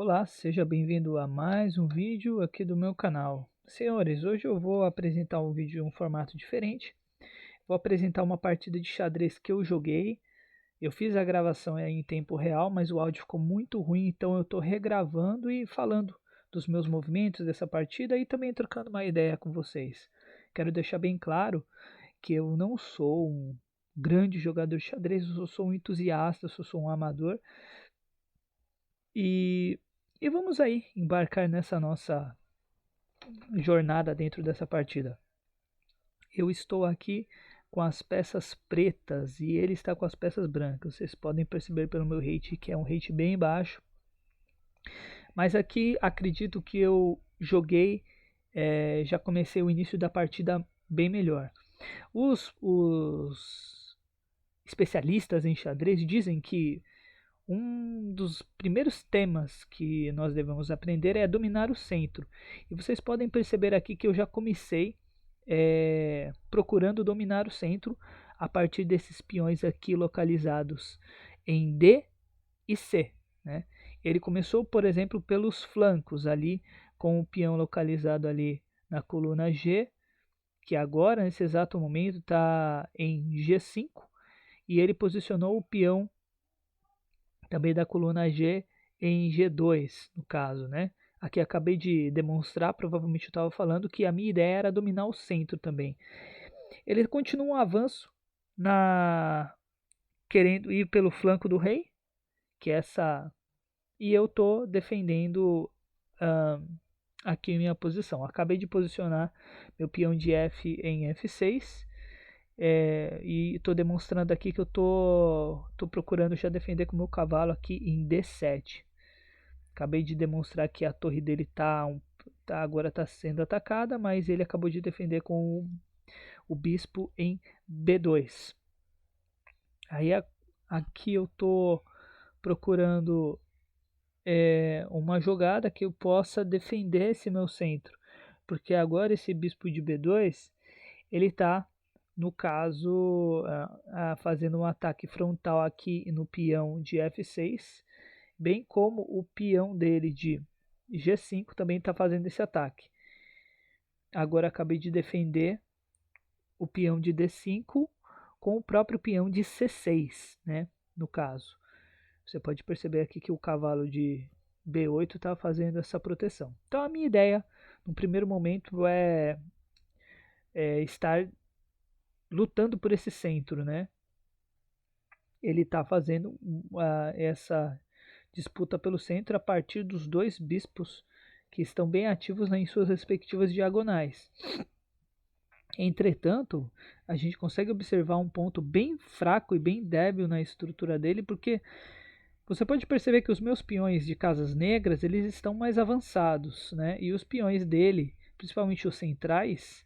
Olá, seja bem-vindo a mais um vídeo aqui do meu canal. Senhores, hoje eu vou apresentar um vídeo em um formato diferente. Vou apresentar uma partida de xadrez que eu joguei. Eu fiz a gravação em tempo real, mas o áudio ficou muito ruim, então eu estou regravando e falando dos meus movimentos dessa partida e também trocando uma ideia com vocês. Quero deixar bem claro que eu não sou um grande jogador de xadrez, eu sou um entusiasta, eu sou um amador. E, e vamos aí embarcar nessa nossa jornada dentro dessa partida. Eu estou aqui com as peças pretas e ele está com as peças brancas. Vocês podem perceber pelo meu rate que é um rate bem baixo. Mas aqui acredito que eu joguei, já comecei o início da partida bem melhor. Os especialistas em xadrez dizem que um dos primeiros temas que nós devemos aprender é dominar o centro. E vocês podem perceber aqui que eu já comecei procurando dominar o centro a partir desses peões aqui localizados em D e C, né? Ele começou, por exemplo, pelos flancos ali, com o peão localizado ali na coluna G, que agora, nesse exato momento, está em G5, e ele posicionou o peão também da coluna G em G2, no caso, né? Aqui acabei de demonstrar, provavelmente eu estava falando que a minha ideia era dominar o centro também. Ele continua um avanço na querendo ir pelo flanco do rei, que é essa, e eu tô defendendo aqui minha posição. Acabei de posicionar meu peão de F em F6. E estou demonstrando aqui que eu tô procurando já defender com o meu cavalo aqui em D7. Acabei de demonstrar que a torre dele agora está sendo atacada, mas ele acabou de defender com o bispo em B2. Aí aqui eu estou procurando uma jogada que eu possa defender esse meu centro, porque agora esse bispo de B2 ele está, no caso, fazendo um ataque frontal aqui no peão de F6, bem como o peão dele de G5 também está fazendo esse ataque. Agora acabei de defender o peão de D5 com o próprio peão de C6, né? No caso, você pode perceber aqui que o cavalo de B8 está fazendo essa proteção. Então a minha ideia, no primeiro momento, é estar lutando por esse centro, né? Ele está fazendo essa disputa pelo centro a partir dos dois bispos que estão bem ativos em suas respectivas diagonais. Entretanto, a gente consegue observar um ponto bem fraco e bem débil na estrutura dele, porque você pode perceber que os meus peões de casas negras eles estão mais avançados, né? E os peões dele, principalmente os centrais,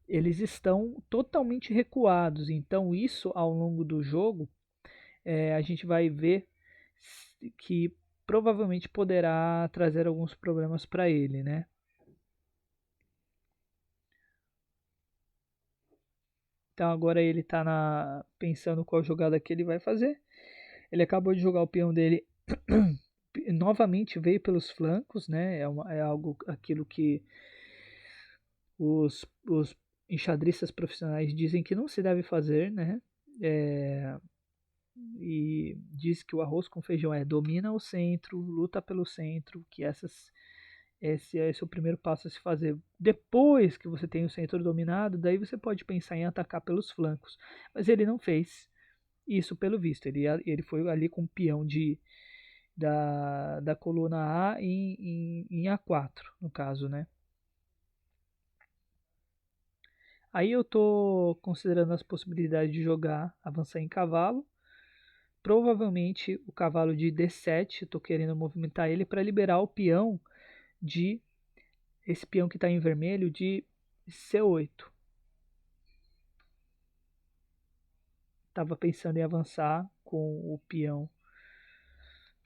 eles estão totalmente recuados. Então, isso ao longo do jogo, a gente vai ver que provavelmente poderá trazer alguns problemas para ele, né? Então agora ele está pensando qual jogada que ele vai fazer. Ele acabou de jogar o peão dele novamente, veio pelos flancos, né? É algo aquilo que os enxadristas profissionais dizem que não se deve fazer, né? E diz que o arroz com feijão domina o centro, luta pelo centro, que esse é o primeiro passo a se fazer. Depois que você tem o centro dominado, daí você pode pensar em atacar pelos flancos. Mas ele não fez isso pelo visto. Ele foi ali com o peão da coluna A em A4, no caso, né? Aí eu estou considerando as possibilidades de jogar, avançar em cavalo. Provavelmente o cavalo de D7, estou querendo movimentar ele para liberar o peão de esse peão que está em vermelho de C8. Estava pensando em avançar com o peão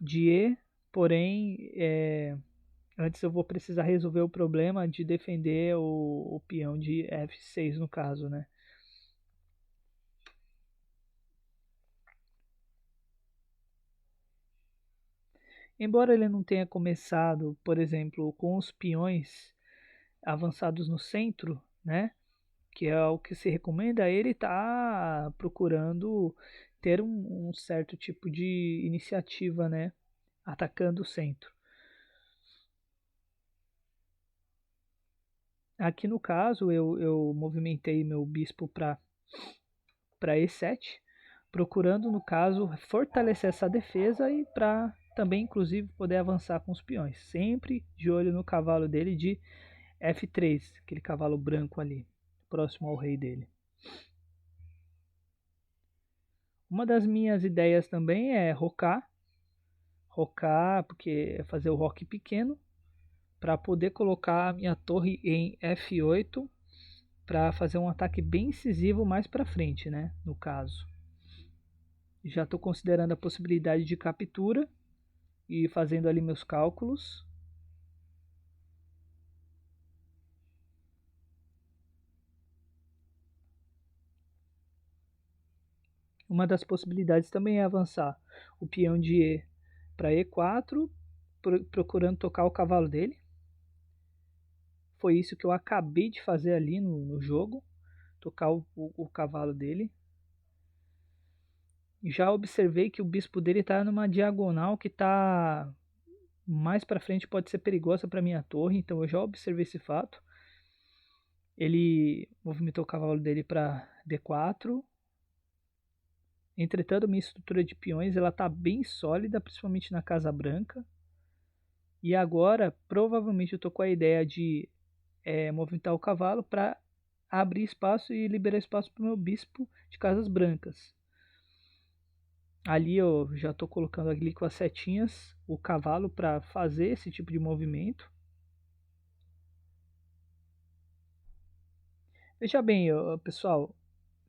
de E, porém antes eu vou precisar resolver o problema de defender o peão de F6 no caso, né? Embora ele não tenha começado, por exemplo, com os peões avançados no centro, né? Que é o que se recomenda, ele está procurando ter um certo tipo de iniciativa, né? Atacando o centro. Aqui no caso, eu movimentei meu bispo para E7, procurando, no caso, fortalecer essa defesa e para também, inclusive, poder avançar com os peões. Sempre de olho no cavalo dele de F3, aquele cavalo branco ali, próximo ao rei dele. Uma das minhas ideias também é rocar, porque é fazer o roque pequeno, para poder colocar a minha torre em F8 para fazer um ataque bem incisivo mais para frente, né? No caso. Já estou considerando a possibilidade de captura e fazendo ali meus cálculos. Uma das possibilidades também é avançar o peão de E para E4, procurando tocar o cavalo dele. Foi isso que eu acabei de fazer ali no jogo, tocar o cavalo dele. Já observei que o bispo dele está numa diagonal que está mais para frente, pode ser perigosa para minha torre, então eu já observei esse fato. Ele movimentou o cavalo dele para D4. Entretanto, minha estrutura de peões ela está bem sólida, principalmente na Casa Branca. E agora, provavelmente, eu estou com a ideia de movimentar o cavalo para abrir espaço e liberar espaço para o meu bispo de Casas Brancas. Ali eu já estou colocando ali com as setinhas o cavalo para fazer esse tipo de movimento. Veja bem, pessoal,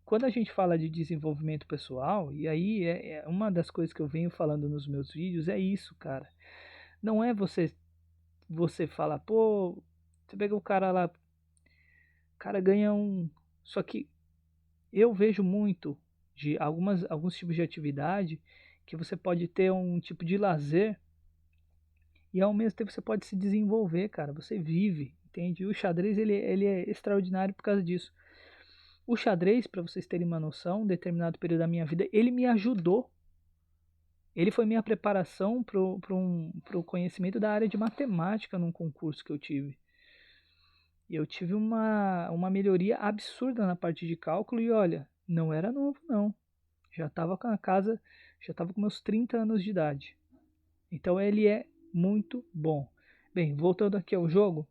quando a gente fala de desenvolvimento pessoal, e aí é uma das coisas que eu venho falando nos meus vídeos, é isso, cara. Não é você falar, pô, você pega o cara lá, o cara ganha um. Só que eu vejo muito de alguns tipos de atividade que você pode ter um tipo de lazer e ao mesmo tempo você pode se desenvolver, cara. Você vive, entende? E o xadrez ele é extraordinário por causa disso. O xadrez, para vocês terem uma noção, um determinado período da minha vida, ele me ajudou. Ele foi minha preparação para o conhecimento da área de matemática num concurso que eu tive. E eu tive uma melhoria absurda na parte de cálculo e olha, não era novo não. Já estava com a casa, já estava com meus 30 anos de idade. Então ele é muito bom. Bem, voltando aqui ao jogo,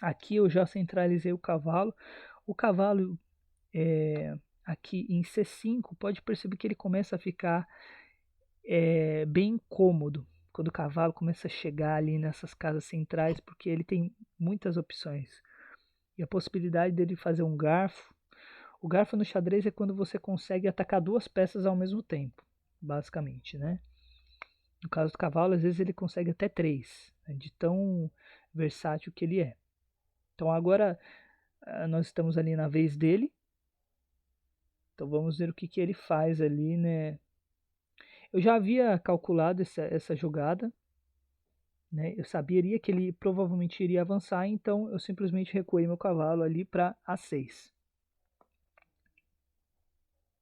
aqui eu já centralizei o cavalo. O cavalo aqui em C5, pode perceber que ele começa a ficar bem incômodo quando o cavalo começa a chegar ali nessas casas centrais, porque ele tem muitas opções. E a possibilidade dele fazer um garfo. O garfo no xadrez é quando você consegue atacar duas peças ao mesmo tempo, basicamente, né? No caso do cavalo, às vezes ele consegue até três, né, de tão versátil que ele é. Então agora nós estamos ali na vez dele. Então vamos ver o que ele faz ali, né? Eu já havia calculado essa jogada, né? Eu saberia que ele provavelmente iria avançar, então eu simplesmente recuei meu cavalo ali para A6.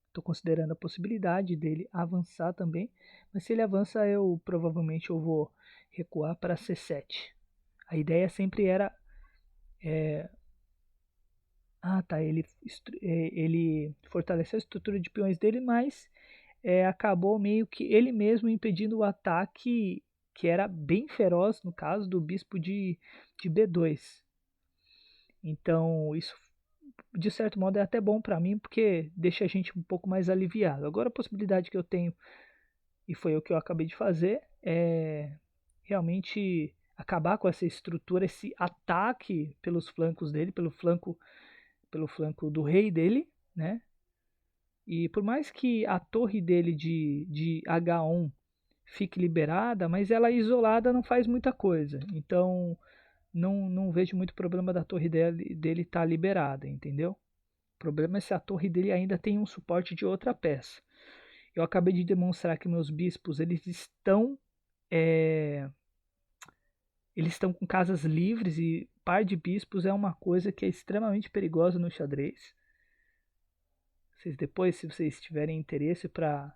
Estou considerando a possibilidade dele avançar também, mas se ele avança, provavelmente eu vou recuar para C7. A ideia sempre era tá, ele fortaleceu a estrutura de peões dele, mas acabou meio que ele mesmo impedindo o ataque, que era bem feroz no caso do bispo de B2. Então, isso de certo modo é até bom para mim, porque deixa a gente um pouco mais aliviado. Agora, a possibilidade que eu tenho, e foi o que eu acabei de fazer, é realmente acabar com essa estrutura, esse ataque pelos flancos dele, pelo flanco do rei dele, né? E por mais que a torre dele de H1 fique liberada, mas ela isolada não faz muita coisa. Então não vejo muito problema da torre dele estar liberada, entendeu? O problema é se a torre dele ainda tem um suporte de outra peça. Eu acabei de demonstrar que meus bispos eles estão eles estão com casas livres e par de bispos é uma coisa que é extremamente perigosa no xadrez. Vocês depois, se vocês tiverem interesse para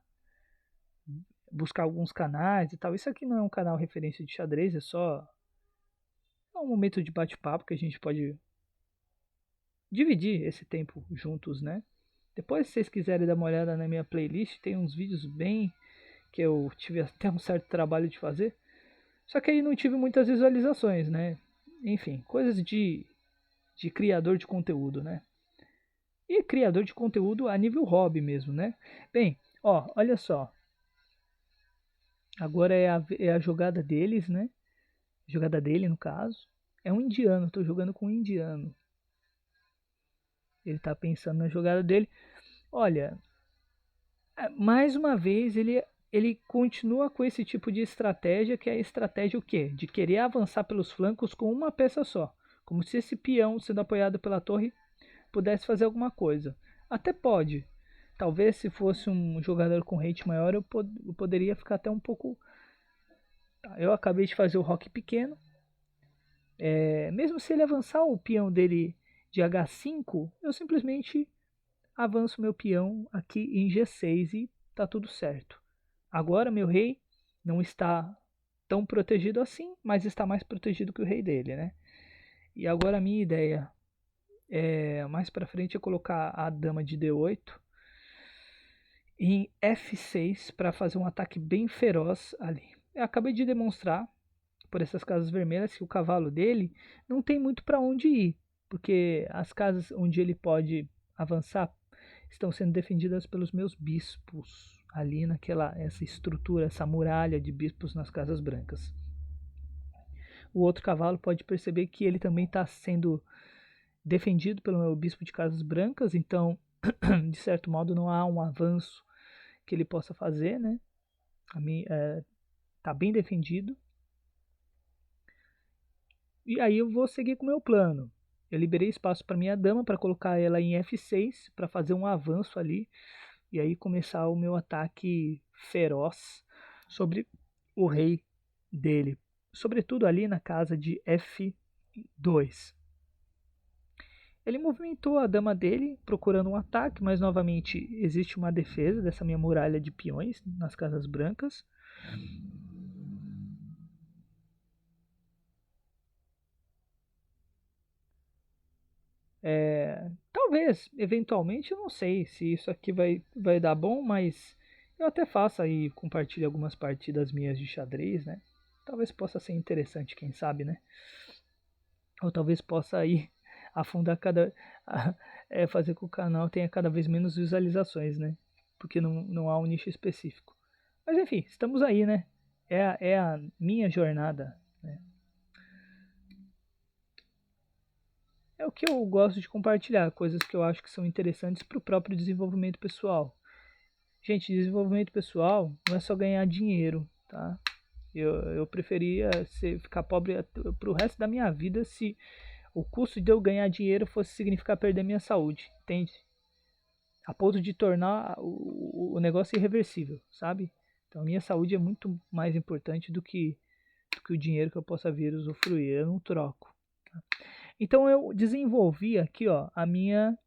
buscar alguns canais e tal, isso aqui não é um canal referência de xadrez, é um momento de bate-papo que a gente pode dividir esse tempo juntos, né? Depois, se vocês quiserem dar uma olhada na minha playlist, tem uns vídeos bem que eu tive até um certo trabalho de fazer. Só que aí não tive muitas visualizações, né? Enfim, coisas de criador de conteúdo, né? E criador de conteúdo a nível hobby mesmo, né? Bem, ó, olha só. Agora é a jogada deles, né? Jogada dele, no caso. É um indiano, tô jogando com um indiano. Ele tá pensando na jogada dele. Olha, mais uma vez ele continua com esse tipo de estratégia, que é a estratégia o quê? De querer avançar pelos flancos com uma peça só. Como se esse peão, sendo apoiado pela torre, pudesse fazer alguma coisa. Até pode. Talvez se fosse um jogador com rate maior, eu poderia ficar até um pouco... Eu acabei de fazer o rock pequeno. Mesmo se ele avançar o peão dele de H5, eu simplesmente avanço meu peão aqui em G6 e tá tudo certo. Agora meu rei não está tão protegido assim, mas está mais protegido que o rei dele, né? E agora a minha ideia mais para frente é colocar a dama de D8 em F6 para fazer um ataque bem feroz ali. Eu acabei de demonstrar por essas casas vermelhas que o cavalo dele não tem muito para onde ir, porque as casas onde ele pode avançar estão sendo defendidas pelos meus bispos ali essa estrutura, essa muralha de bispos nas casas brancas. O outro cavalo pode perceber que ele também está sendo defendido pelo meu bispo de casas brancas, então de certo modo não há um avanço que ele possa fazer, né? Tá bem defendido. E aí eu vou seguir com o meu plano. Eu liberei espaço para minha dama para colocar ela em F6 para fazer um avanço ali e aí começar o meu ataque feroz sobre o rei dele, sobretudo ali na casa de F2. Ele movimentou a dama dele procurando um ataque, mas novamente existe uma defesa dessa minha muralha de peões nas casas brancas. Talvez, eventualmente, eu não sei se isso aqui vai dar bom, mas eu até faço aí, compartilho algumas partidas minhas de xadrez, né? Talvez possa ser interessante, quem sabe, né? Ou talvez possa aí afundar fazer com que o canal tenha cada vez menos visualizações, né? Porque não há um nicho específico. Mas enfim, estamos aí, né? É a minha jornada, né? É o que eu gosto de compartilhar, coisas que eu acho que são interessantes para o próprio desenvolvimento pessoal. Gente, desenvolvimento pessoal não é só ganhar dinheiro, tá? Eu preferia ficar pobre pro resto da minha vida se o custo de eu ganhar dinheiro fosse significar perder minha saúde, entende? A ponto de tornar o negócio irreversível, sabe? Então a minha saúde é muito mais importante do que o dinheiro que eu possa vir usufruir, eu não troco. Tá? Então eu desenvolvi aqui, ó, a minha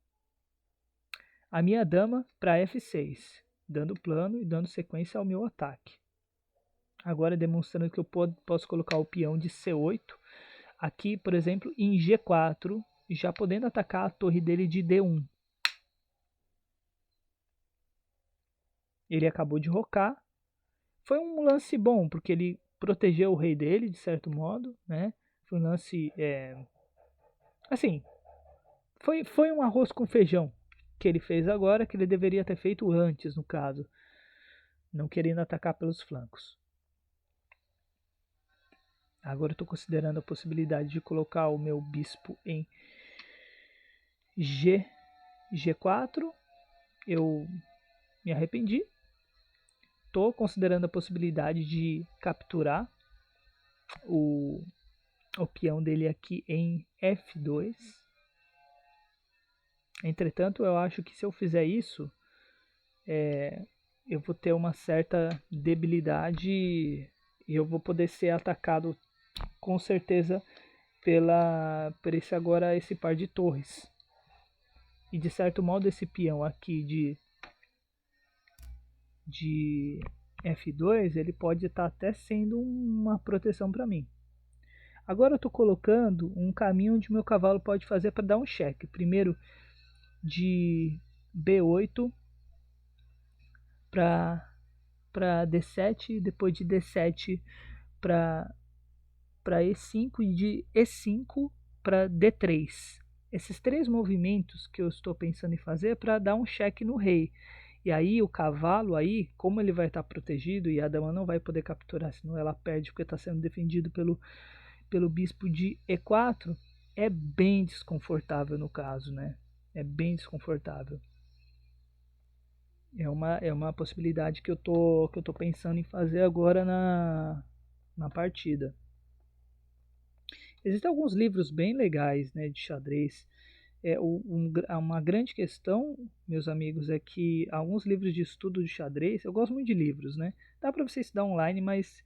dama para F6, dando plano e dando sequência ao meu ataque. Agora demonstrando que eu posso colocar o peão de C8 aqui, por exemplo, em G4, já podendo atacar a torre dele de D1. Ele acabou de rocar. Foi um lance bom, porque ele protegeu o rei dele, de certo modo, né? Foi um lance, assim, foi um arroz com feijão que ele fez agora, que ele deveria ter feito antes, no caso, não querendo atacar pelos flancos. Agora eu estou considerando a possibilidade de colocar o meu bispo em G4. Eu me arrependi. Estou considerando a possibilidade de capturar o peão dele aqui em F2. Entretanto, eu acho que se eu fizer isso, eu vou ter uma certa debilidade E eu vou poder ser atacado com certeza por esse par de torres. E de certo modo esse peão aqui de F2, ele pode estar até sendo uma proteção para mim. Agora eu estou colocando um caminho onde meu cavalo pode fazer para dar um cheque. Primeiro de B8 para D7, depois de D7 para E5 e de E5 para D3. Esses três movimentos que eu estou pensando em fazer é para dar um cheque no rei. E aí o cavalo, aí, como ele vai estar protegido e a dama não vai poder capturar, senão ela perde porque está sendo defendido pelo bispo de E4, é bem desconfortável no caso, né? É bem desconfortável. É uma possibilidade que eu tô pensando em fazer agora na partida. Existem alguns livros bem legais, né, de xadrez. Uma grande questão, meus amigos, é que alguns livros de estudo de xadrez, eu gosto muito de livros, né? Dá para você estudar online, mas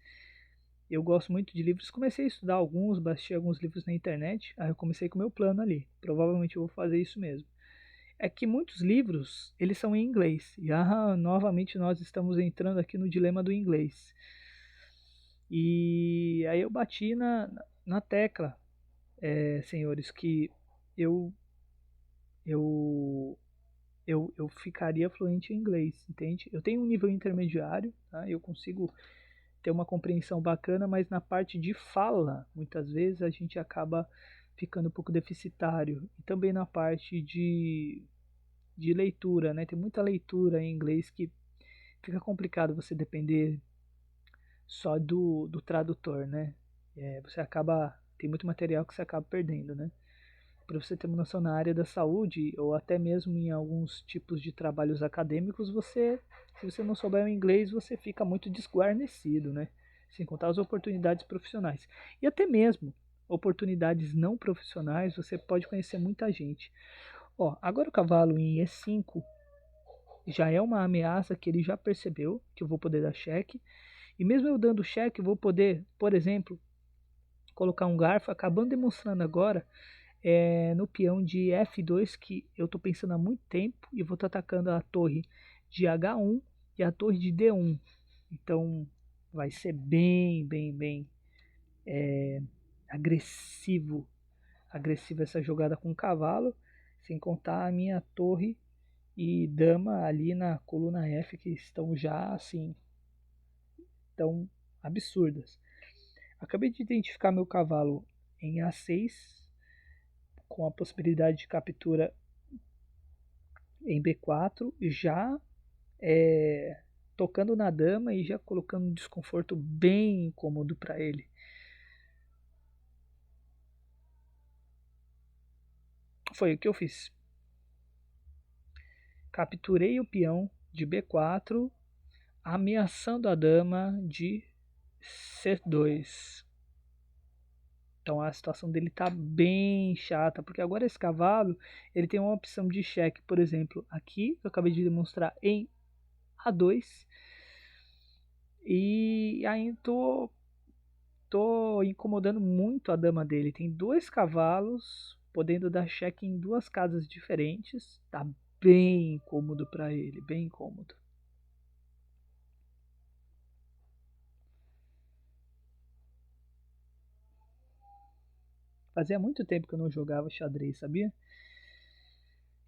eu gosto muito de livros. Comecei a estudar alguns, baixei alguns livros na internet, aí eu comecei com o meu plano ali. Provavelmente eu vou fazer isso mesmo. É que muitos livros, eles são em inglês. E novamente nós estamos entrando aqui no dilema do inglês. E aí eu bati na tecla, senhores, que eu, eu, eu ficaria fluente em inglês, entende? Eu tenho um nível intermediário, tá? Eu consigo ter uma compreensão bacana, mas na parte de fala, muitas vezes a gente acaba ficando um pouco deficitário. E também na parte de leitura, né? Tem muita leitura em inglês que fica complicado você depender só do tradutor, né? Você acaba, tem muito material que você acaba perdendo, né? Para você ter uma noção na área da saúde ou até mesmo em alguns tipos de trabalhos acadêmicos, se você não souber o inglês, você fica muito desguarnecido, né? Sem contar as oportunidades profissionais. E até mesmo oportunidades não profissionais, você pode conhecer muita gente. Ó, agora o cavalo em E5 já é uma ameaça que ele já percebeu que eu vou poder dar cheque. E mesmo eu dando cheque, eu vou poder, por exemplo, colocar um garfo, acabando demonstrando agora no peão de F2 que eu estou pensando há muito tempo e vou estar atacando a torre de H1 e a torre de D1. Então vai ser bem agressivo essa jogada com o cavalo, sem contar a minha torre e dama ali na coluna F que estão já assim tão absurdas. Acabei de identificar meu cavalo em A6 com a possibilidade de captura em B4, já tocando na dama e já colocando um desconforto bem incômodo para ele. Foi o que eu fiz. Capturei o peão de B4, ameaçando a dama de C2. Então a situação dele tá bem chata, porque agora esse cavalo, ele tem uma opção de cheque, por exemplo, aqui, que eu acabei de demonstrar em A2, e aí tô incomodando muito a dama dele. Tem dois cavalos, podendo dar cheque em duas casas diferentes, tá bem incômodo para ele, bem incômodo. Fazia muito tempo que eu não jogava xadrez, sabia?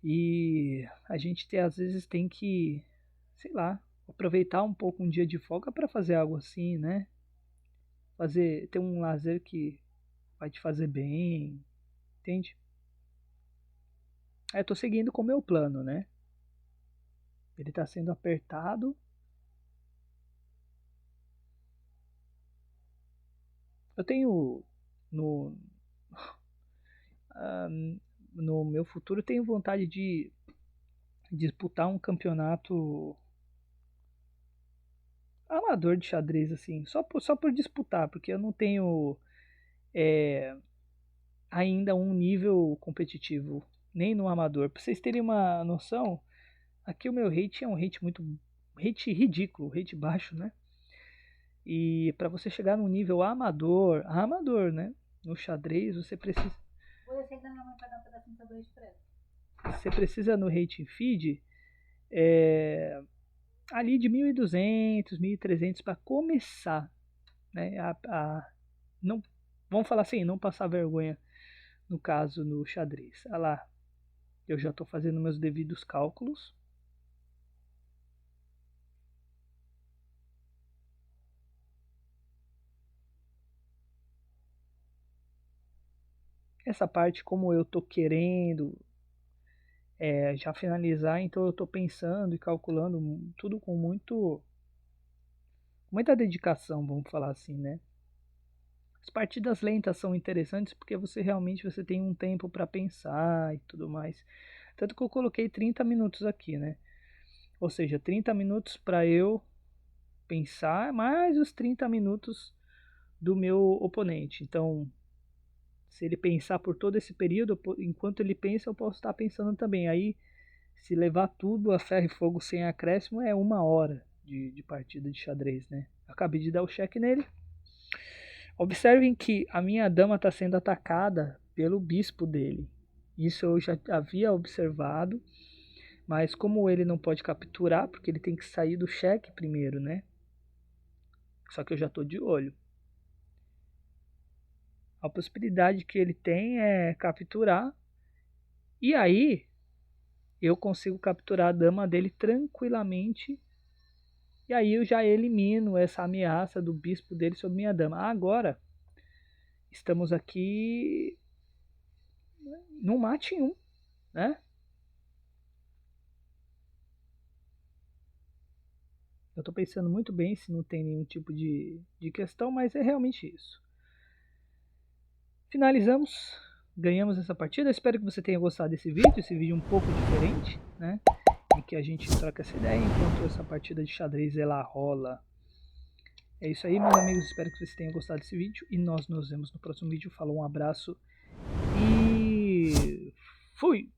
E a gente às vezes tem que, sei lá, aproveitar um pouco um dia de folga para fazer algo assim, né? Ter um lazer que vai te fazer bem, entende? Aí eu tô seguindo com o meu plano, né? Ele tá sendo apertado. Eu tenho no ah, no meu futuro tenho vontade de disputar um campeonato amador de xadrez assim, só por disputar, porque eu não tenho é, ainda um nível competitivo, nem no amador. Para vocês terem uma noção, aqui o meu rate é um rate muito rate ridículo, rate baixo, né? E para você chegar num nível amador, né? No xadrez, você precisa. Você precisa no rating feed ali de 1.200, 1.300 para começar, né? Não, vamos falar assim, não passar vergonha no caso no xadrez. Olha lá, eu já estou fazendo meus devidos cálculos. Essa parte, como eu estou querendo já finalizar, então eu estou pensando e calculando tudo com muita dedicação, vamos falar assim, né? As partidas lentas são interessantes porque você tem um tempo para pensar e tudo mais. Tanto que eu coloquei 30 minutos aqui, né? Ou seja, 30 minutos para eu pensar, mais os 30 minutos do meu oponente. Então, se ele pensar por todo esse período, enquanto ele pensa, eu posso estar pensando também. Aí, se levar tudo a ferro e fogo sem acréscimo, é 1 hora de partida de xadrez, né? Acabei de dar o cheque nele. Observem que a minha dama está sendo atacada pelo bispo dele. Isso eu já havia observado, mas como ele não pode capturar, porque ele tem que sair do cheque primeiro, né? Só que eu já estou de olho. A possibilidade que ele tem é capturar, e aí eu consigo capturar a dama dele tranquilamente, e aí eu já elimino essa ameaça do bispo dele sobre minha dama. Agora, estamos aqui no mate 1, né? Eu estou pensando muito bem se não tem nenhum tipo de questão, mas é realmente isso. Finalizamos, ganhamos essa partida. Espero que você tenha gostado desse vídeo um pouco diferente, né? Em que a gente troca essa ideia enquanto essa partida de xadrez ela rola. É isso aí, meus amigos. Espero que vocês tenham gostado desse vídeo e nós nos vemos no próximo vídeo. Falou, um abraço e fui!